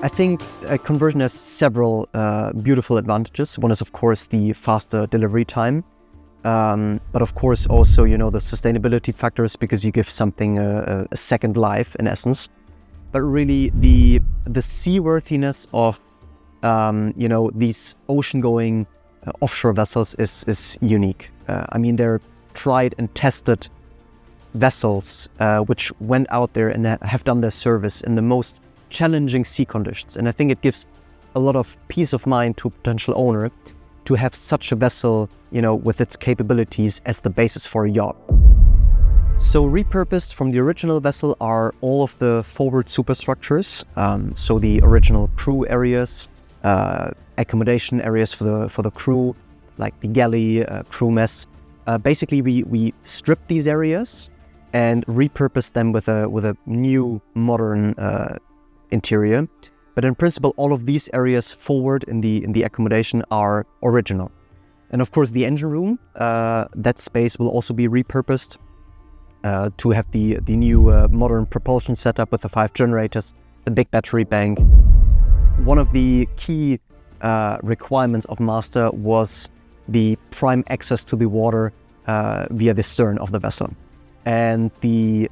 I think a conversion has several beautiful advantages. One is, of course, the faster delivery time. But of course also, the sustainability factors, because you give something a second life in essence. But really the seaworthiness of, these ocean-going offshore vessels is unique. They're tried and tested vessels which went out there and have done their service in the most challenging sea conditions. And I think it gives a lot of peace of mind to a potential owner to have such a vessel, with its capabilities as the basis for a yacht. So repurposed from the original vessel are all of the forward superstructures. So the original crew areas, accommodation areas for the crew, like the galley, crew mess. Basically, we stripped these areas and repurposed them with a new modern interior. But in principle, all of these areas forward in the accommodation are original. And of course, the engine room, that space will also be repurposed to have the new modern propulsion setup with the 5 generators, the big battery bank. One of the key requirements of Master was the prime access to the water via the stern of the vessel. And the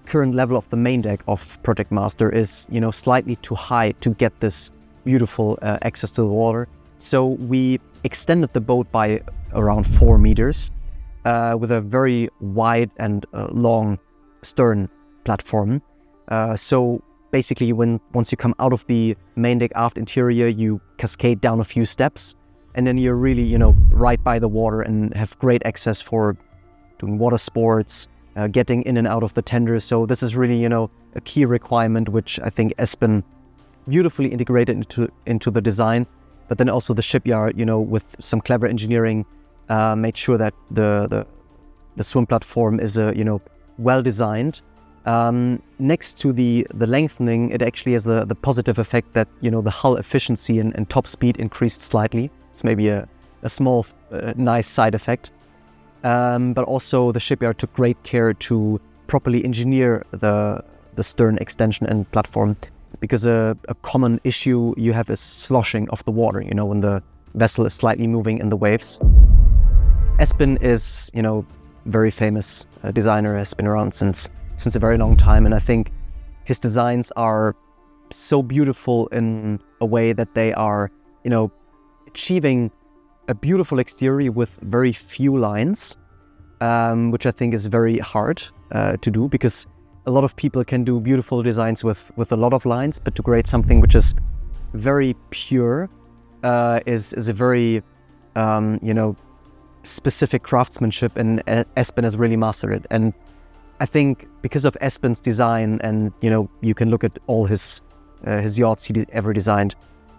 current level of the main deck of Project Master is, slightly too high to get this beautiful access to the water. So we extended the boat by around 4 meters with a very wide and long stern platform. So basically, once you come out of the main deck aft interior, you cascade down a few steps, and then you're really, right by the water and have great access for doing water sports, getting in and out of the tender. So this is really, a key requirement, which I think Espen beautifully integrated into the design. But then also the shipyard, with some clever engineering, made sure that the swim platform is well designed. Next to the lengthening, it actually has the positive effect that the hull efficiency and top speed increased slightly. It's maybe a small nice side effect. But also the shipyard took great care to properly engineer the stern extension and platform, because a common issue you have is sloshing of the water, when the vessel is slightly moving in the waves. Espen is, very famous designer, has been around since a very long time, and I think his designs are so beautiful in a way that they are, achieving a beautiful exterior with very few lines, which I think is very hard to do, because a lot of people can do beautiful designs with a lot of lines, but to create something which is very pure is a very specific craftsmanship, and Espen has really mastered it. And I think because of Espen's design, and you can look at all his yachts he ever designed,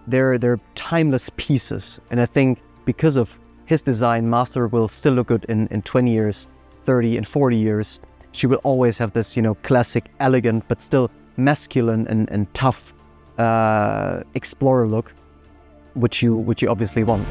they're timeless pieces. And I think because of his design, Master will still look good in 20 years, 30 and 40 years. She will always have this, classic, elegant, but still masculine and tough explorer look, which you obviously want.